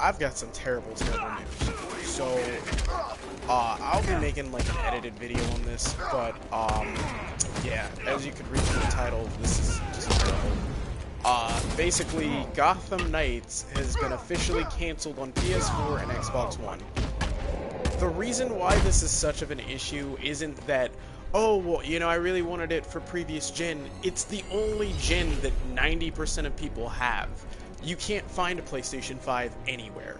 I've got some terrible news. So, I'll be making like an edited video on this, but yeah, as you could read from the title, this is just terrible. Basically, Gotham Knights has been officially canceled on PS4 and Xbox One. The reason why this is such of an issue isn't that, oh, well, you know, I really wanted it for previous gen. It's the only gen that 90% of people have. You can't find a PlayStation 5 anywhere.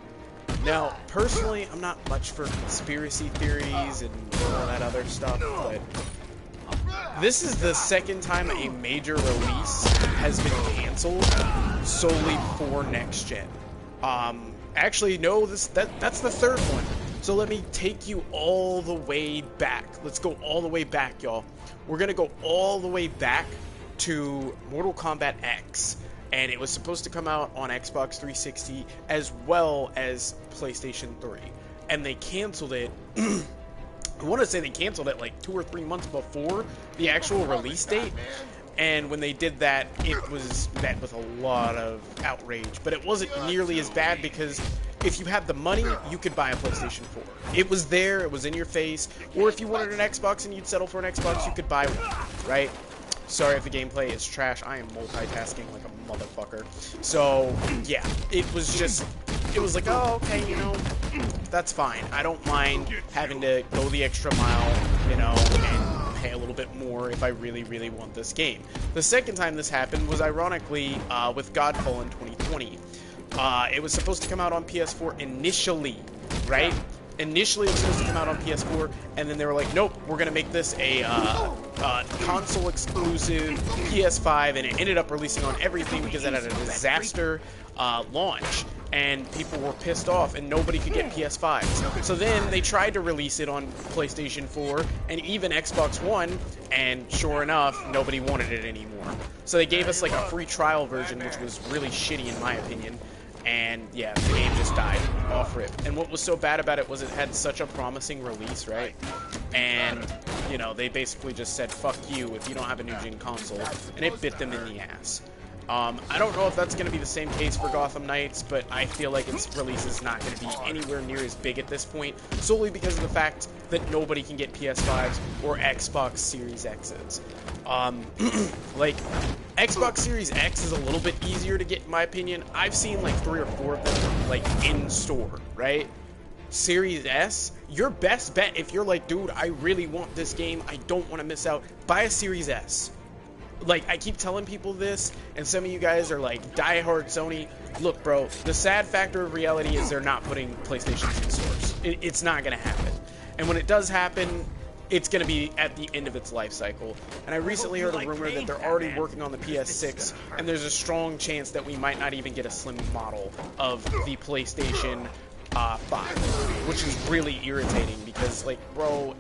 Now, personally, I'm not much for conspiracy theories and all that other stuff, but this is the second time a major release has been canceled solely for next gen. Actually, no, that's the third one. So let me take you all the way back. Let's go all the way back, y'all. We're gonna go all the way back to Mortal Kombat X. And it was supposed to come out on Xbox 360 as well as PlayStation 3. And they canceled it. I want to say they canceled it like 2 or 3 months before the actual release date. And when they did that, it was met with a lot of outrage. But it wasn't nearly as bad because if you had the money, you could buy a PlayStation 4. It was there, it was in your face. Or if you wanted an Xbox and you'd settle for an Xbox, you could buy one, right? Sorry if the gameplay is trash. I am multitasking like a motherfucker. So, yeah, it was like, oh, okay, you know, that's fine. I don't mind having to go the extra mile, you know, and pay a little bit more if I really, really want this game. The second time this happened was, ironically, with Godfall in 2020. It was supposed to come out on PS4 initially, right? Initially, it was supposed to come out on PS4, and then they were like, nope, we're going to make this a console-exclusive PS5, and it ended up releasing on everything because it had a disaster launch, and people were pissed off, and nobody could get PS5s. So then they tried to release it on PlayStation 4 and even Xbox One, and sure enough, nobody wanted it anymore. So they gave us like a free trial version, which was really shitty in my opinion. And yeah, the game just died off rip. And what was so bad about it was it had such a promising release, right? And, you know, they basically just said, fuck you if you don't have a new gen console. And it bit them in the ass. I don't know if that's going to be the same case for Gotham Knights, but I feel like its release is not going to be anywhere near as big at this point, solely because of the fact that nobody can get PS5s or Xbox Series X's. Like, Xbox Series X is a little bit easier to get, in my opinion. I've seen like 3 or 4 of them, like, in store, right? Series S, your best bet, if you're like, dude, I really want this game, I don't want to miss out, buy a Series S. Like, I keep telling people this, and some of you guys are like, diehard Sony. Look, bro, the sad factor of reality is they're not putting PlayStations in stores. It's not going to happen. And when it does happen, it's going to be at the end of its life cycle. And I recently heard a rumor that they're already working on the PS6, and there's a strong chance that we might not even get a slim model of the PlayStation 5, which is really irritating because, like, bro,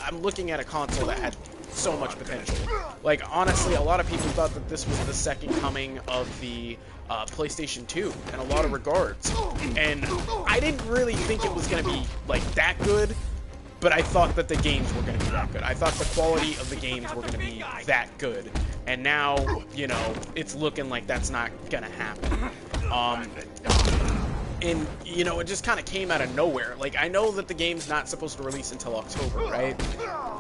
I'm looking at a console that had so much potential. Like, honestly, a lot of people thought that this was the second coming of the PlayStation 2 in a lot of regards. And I didn't really think it was going to be, like, that good, but I thought that the games were going to be that good. I thought the quality of the games were going to be that good. And now, you know, it's looking like that's not going to happen. And, you know, it just kind of came out of nowhere. Like, I know that the game's not supposed to release until October, right?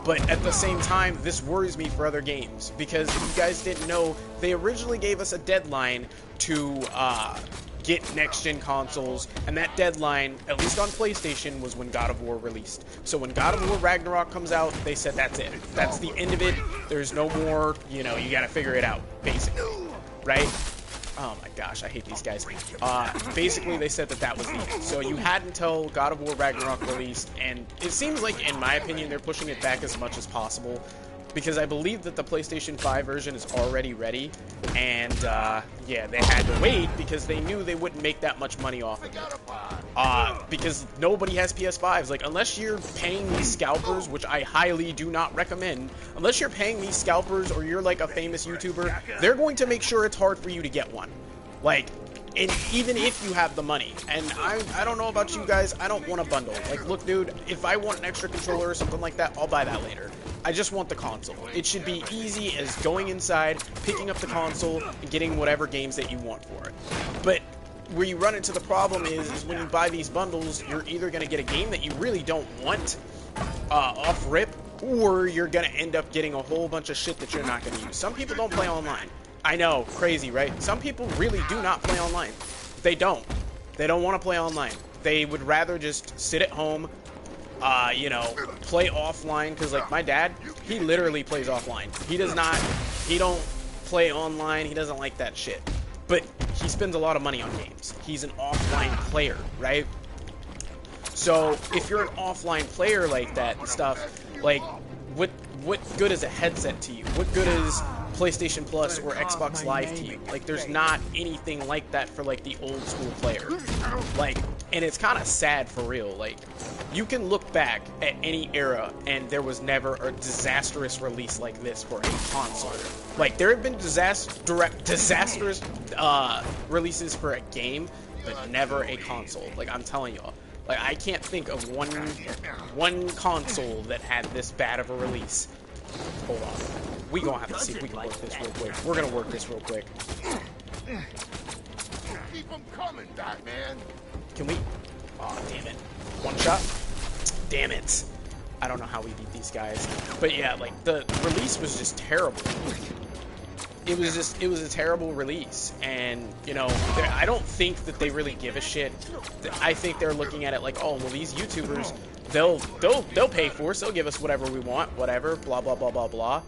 But at the same time, this worries me for other games. Because if you guys didn't know, they originally gave us a deadline to get next-gen consoles. And that deadline, at least on PlayStation, was when God of War released. So when God of War Ragnarok comes out, they said that's it. That's the end of it. There's no more, you know, you gotta figure it out, basically. Right? Oh my gosh, I hate these guys. Basically, they said that that was the end. So you had until God of War Ragnarok released, and it seems like, in my opinion, they're pushing it back as much as possible, because I believe that the PlayStation 5 version is already ready, and yeah, they had to wait because they knew they wouldn't make that much money off of it. Because nobody has PS5s. Like, unless you're paying these scalpers, which I highly do not recommend, unless you're paying these scalpers or you're like a famous YouTuber, they're going to make sure it's hard for you to get one. Like, and even if you have the money, and I don't know about you guys, I don't want a bundle. Like, look, dude, if I want an extra controller or something like that, I'll buy that later. I just want the console. It should be easy as going inside, picking up the console, and getting whatever games that you want for it. But where you run into the problem is when you buy these bundles, you're either going to get a game that you really don't want off rip, or you're going to end up getting a whole bunch of shit that you're not going to use. Some people don't play online. I know, crazy, right? Some people really do not play online. They don't. They don't want to play online. They would rather just sit at home, you know, play offline, because, like, my dad, he literally plays offline. He don't play online. He doesn't like that shit. But he spends a lot of money on games. He's an offline player, right? So if you're an offline player like that and stuff, like, what good is a headset to you? What good is PlayStation Plus or Xbox Live to you? Like, there's not anything like that for, like, the old school player. Like, and it's kind of sad for real. Like, you can look back at any era and there was never a disastrous release like this for a console. Like, there have been disastrous releases for a game, but never a console. Like, I'm telling y'all. Like, I can't think of one console that had this bad of a release. Hold on. We gonna have to see if we can work this real quick. We're gonna work this real quick. Keep them coming, Batman. Can we? Oh, damn it. One shot? Damn it. I don't know how we beat these guys. But yeah, like, the release was just terrible. It was a terrible release. And, you know, I don't think that they really give a shit. I think they're looking at it like, oh, well, these YouTubers, they'll pay for us. They'll give us whatever we want, whatever, blah, blah, blah, blah, blah.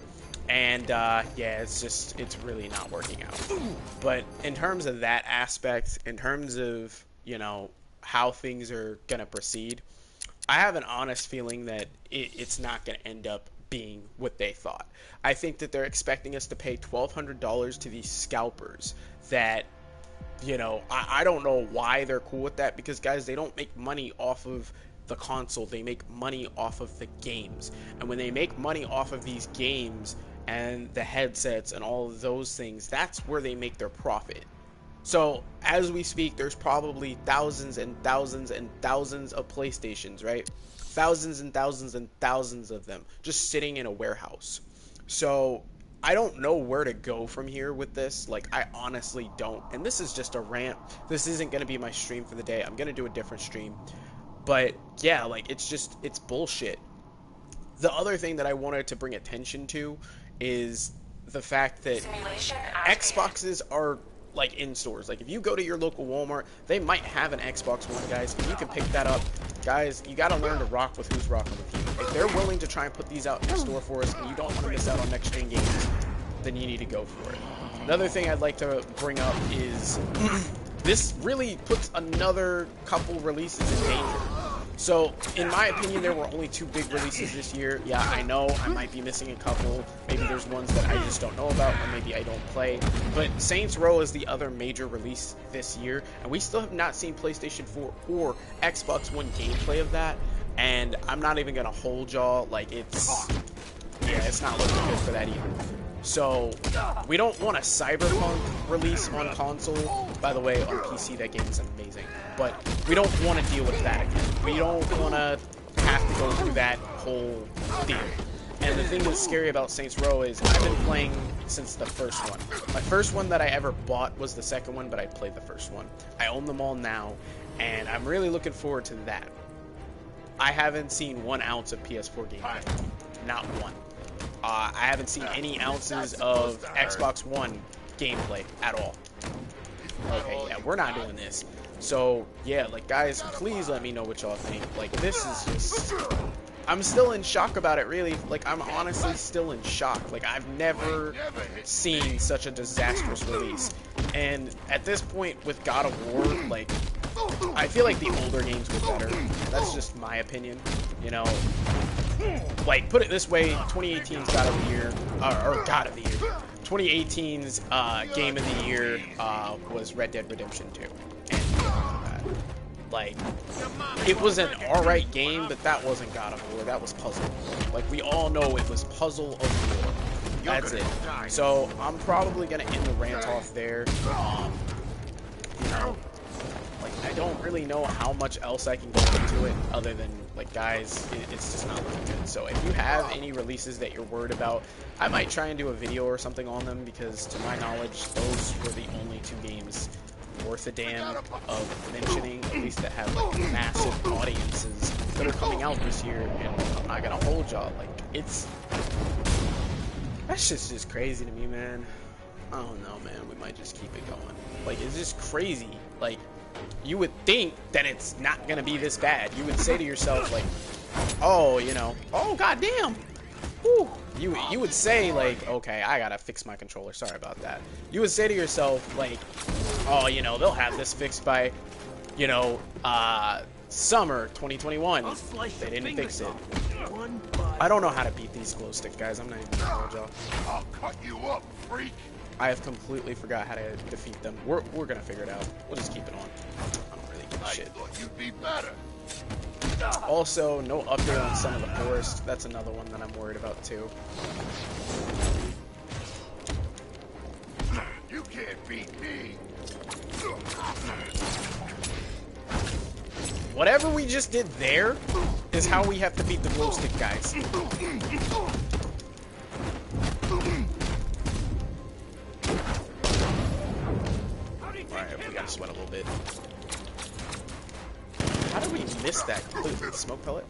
And, yeah, it's really not working out. But in terms of that aspect, in terms of, you know, how things are going to proceed, I have an honest feeling that it's not going to end up being what they thought. I think that they're expecting us to pay $1,200 to these scalpers that, you know, I don't know why they're cool with that, because, guys, they don't make money off of the console. They make money off of the games. And when they make money off of these games and the headsets and all of those things, that's where they make their profit. So, as we speak, there's probably thousands and thousands and thousands of PlayStations, right? Thousands and thousands and thousands of them just sitting in a warehouse. So, I don't know where to go from here with this. Like, I honestly don't. And this is just a rant. This isn't going to be my stream for the day. I'm going to do a different stream. But, yeah, like, it's bullshit. The other thing that I wanted to bring attention to is the fact that Xboxes are, like, in stores. Like, if you go to your local Walmart, they might have an Xbox One, guys, and you can pick that up. Guys, you gotta learn to rock with who's rocking with you. If they're willing to try and put these out in the store for us, and you don't want to miss out on next-gen games, then you need to go for it. Another thing I'd like to bring up is this really puts another couple releases in danger. So, in my opinion, there were only 2 big releases this year. Yeah, I know I might be missing a couple. Maybe there's ones that I just don't know about, or maybe I don't play. But Saints Row is the other major release this year, and we still have not seen PlayStation 4 or Xbox One gameplay of that. And I'm not even gonna hold y'all. Like, it's not looking good for that either. So, we don't want a Cyberpunk release on console. By the way, on PC, that game is amazing. But we don't want to deal with that again. We don't want to have to go through that whole deal. And the thing that's scary about Saints Row is I've been playing since the first one. My first one that I ever bought was the second one, but I played the first one. I own them all now, and I'm really looking forward to that. I haven't seen 1 ounce of PS4 gameplay. Not one. I haven't seen any ounces of Xbox One gameplay at all. Okay, yeah, we're not doing this. So, yeah, like, guys, please let me know what y'all think. Like, this is just... I'm still in shock about it, really. Like, I'm honestly still in shock. Like, I've never seen such a disastrous release. And at this point, with God of War, like, I feel like the older games were better. That's just my opinion, you know? Like, put it this way, 2018's God of the Year, or God of the Year, 2018's Game of the Year was Red Dead Redemption 2. And, like, it was an alright game, but that wasn't God of War, that was Puzzle. Like, we all know it was Puzzle of War. That's it. So, I'm probably going to end the rant off there. You know, like, I don't really know how much else I can go into it other than, like, guys, it's just not looking good. So if you have any releases that you're worried about, I might try and do a video or something on them, because to my knowledge, those were the only 2 games worth a damn of mentioning, at least that have like massive audiences that are coming out this year, and I'm not gonna hold y'all. Like, that shit's just crazy to me, man. I don't know, man. We might just keep it going. Like, it's just crazy. Like, you would think that it's not gonna be this bad. You would say to yourself, like, oh, you know, oh goddamn. Whew. You would say, like, okay, I gotta fix my controller. Sorry about that. You would say to yourself, like, oh, you know, they'll have this fixed by, you know, summer 2021. They didn't fix it. I don't know how to beat these glow stick guys. I'm not even gonna hold y'all. I'll cut you up, freak. I have completely forgot how to defeat them. We're gonna figure it out. We'll just keep it on. I don't really give a shit. I thought you'd be better. Also, no update on Son of the Forest. That's another one that I'm worried about too. You can't beat me. Whatever we just did there is how we have to beat the glow stick guys. Alright, we gotta sweat a little bit. How did we miss that completely? Smoke pellet?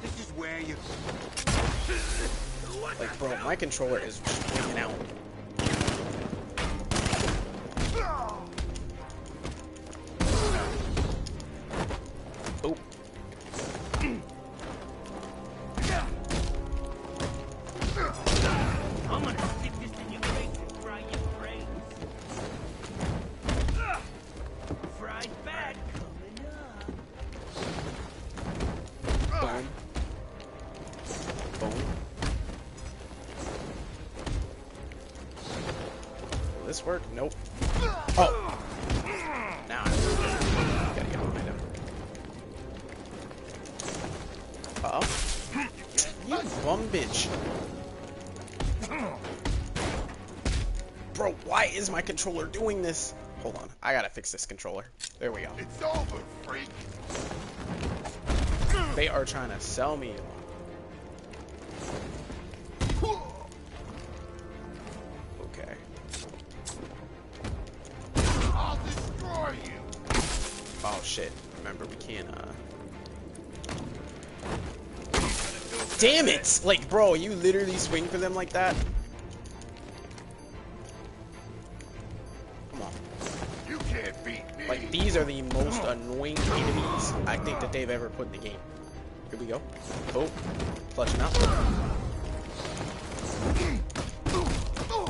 This is where you. Like, bro, my controller is just wigging out. Oh. I'm gonna stick this in your face and fry your brains. Fried bad coming up. Boom. Boom. Will this work? Nope. Oh! Now I gotta get behind him. Uh-oh. You bum bitch. Bro, why is my controller doing this? Hold on. I gotta fix this controller. There we go. It's over, freak. They are trying to sell me. Okay. I'll destroy you. Oh shit. Remember, we can't, Damn it! Like, bro, you literally swing for them like that? Come on. You can't beat me. Like, these are the most annoying enemies I think that they've ever put in the game. Here we go. Oh, flushing out. Boom, boom, boom,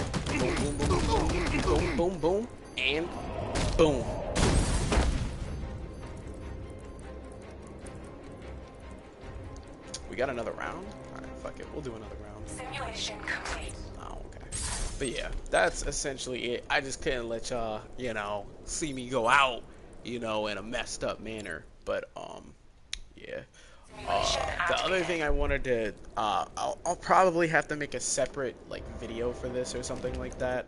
boom, boom, boom, boom, and boom. We got another round? Alright, fuck it. We'll do another round. Simulation complete. Oh, okay. But yeah, that's essentially it. I just couldn't let y'all, you know, see me go out, you know, in a messed up manner. But, yeah. The other thing I wanted to, I'll probably have to make a separate, like, video for this or something like that.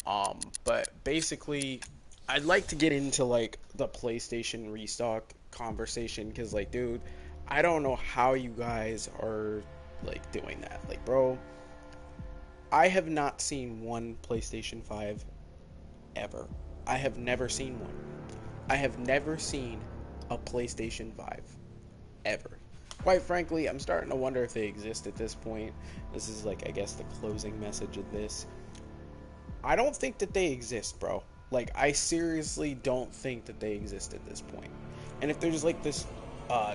But basically, I'd like to get into, like, the PlayStation restock conversation, because, like, dude, I don't know how you guys are, like, doing that. Like, bro, I have not seen one PlayStation 5 ever. I have never seen one. I have never seen a PlayStation 5 ever. Quite frankly, I'm starting to wonder if they exist at this point. This is, like, I guess the closing message of this. I don't think that they exist, bro. Like, I seriously don't think that they exist at this point. And if there's, like, this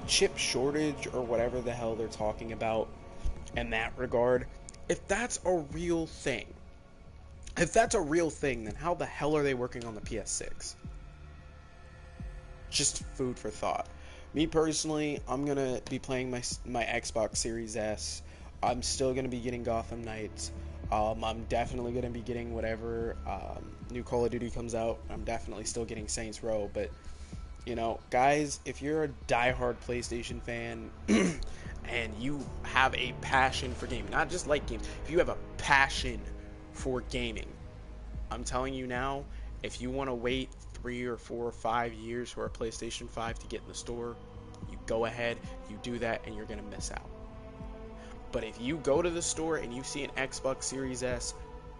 chip shortage or whatever the hell they're talking about in that regard, if that's a real thing, then how the hell are they working on the PS6? Just food for thought. Me personally, I'm gonna be playing my Xbox Series S. I'm still gonna be getting Gotham Knights. I'm definitely gonna be getting whatever new Call of Duty comes out. I'm definitely still getting Saints Row, but you know, guys, if you're a diehard PlayStation fan and you have a passion for gaming, not just like games, if you have a passion for gaming, I'm telling you now, if you want to wait 3 or 4 or 5 years for a PlayStation 5 to get in the store, you go ahead, you do that, and you're going to miss out. But if you go to the store and you see an Xbox Series S,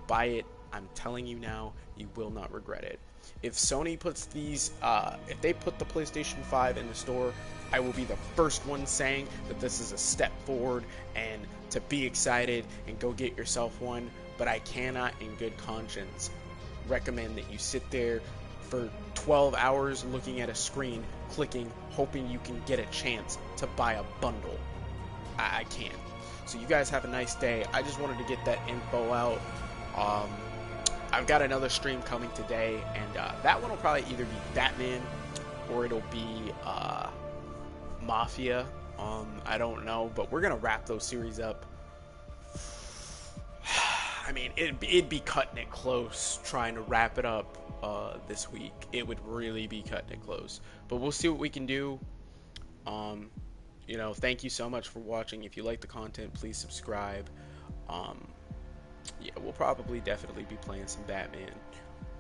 buy it. I'm telling you now, you will not regret it. If Sony puts these, if they put the PlayStation 5 in the store, I will be the first one saying that this is a step forward and to be excited and go get yourself one. But I cannot, in good conscience, recommend that you sit there for 12 hours looking at a screen, clicking, hoping you can get a chance to buy a bundle. I can't. So you guys have a nice day. I just wanted to get that info out. I've got another stream coming today, and that one will probably either be Batman or it'll be Mafia. I don't know, but we're gonna wrap those series up. I mean, it'd be cutting it close trying to wrap it up this week. It would really be cutting it close, but we'll see what we can do. You know, thank you so much for watching. If you like the content, please subscribe. Yeah, we'll probably definitely be playing some Batman.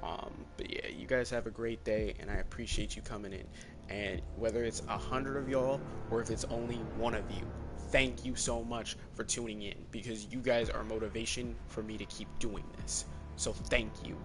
But yeah, you guys have a great day, and I appreciate you coming in. And whether it's 100 of y'all or if it's only one of you, thank you so much for tuning in, because you guys are motivation for me to keep doing this. So thank you.